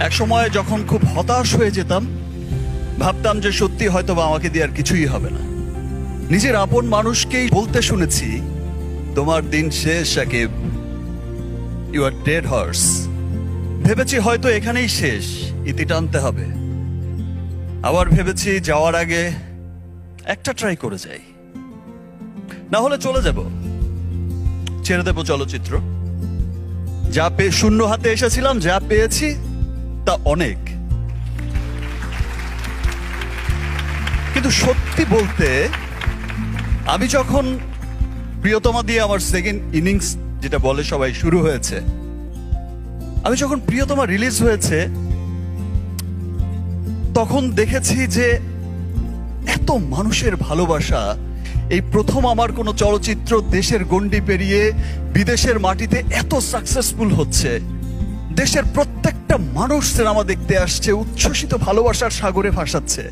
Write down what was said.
এক সময় যখন খুব হতাশ হয়ে যেতাম, ভাবতাম যে সত্যি হয়তো বা আমাকে দিয়ে আর কিছুই হবে না। নিজের আপন মানুষকেই বলতে শুনেছি, তোমার দিন শেষ Shakib, you are dead horse. ভেবেছি হয়তো এখানেই শেষ, ইতি টানতে হবে। আবার ভেবেছি যাওয়ার আগে একটা ট্রাই করে যাই, না হলে চলে যাব, ছেড়ে দেব চলচ্চিত্র। যা পেয়ে শূন্য হাতে এসেছিলাম, যা পেয়েছি তা অনেক। কিন্তু সত্যি বলতে, আমি যখন প্রিয়তমা দিয়ে আমার সেকেন্ড ইনিংস যেটা বলে সবাই শুরু হয়েছে, আমি যখন প্রিয়তমা রিলিজ হয়েছে তখন দেখেছি যে এত মানুষের ভালোবাসা। এই প্রথম আমার কোনো চলচ্চিত্র দেশের গণ্ডি পেরিয়ে বিদেশের মাটিতে এত সাকসেসফুল হচ্ছে। দেশের প্রত্যেকটা মানুষ সিনেমা দেখতে আসছে, উচ্ছ্বসিত ভালোবাসার সাগরে ভাসাচ্ছে।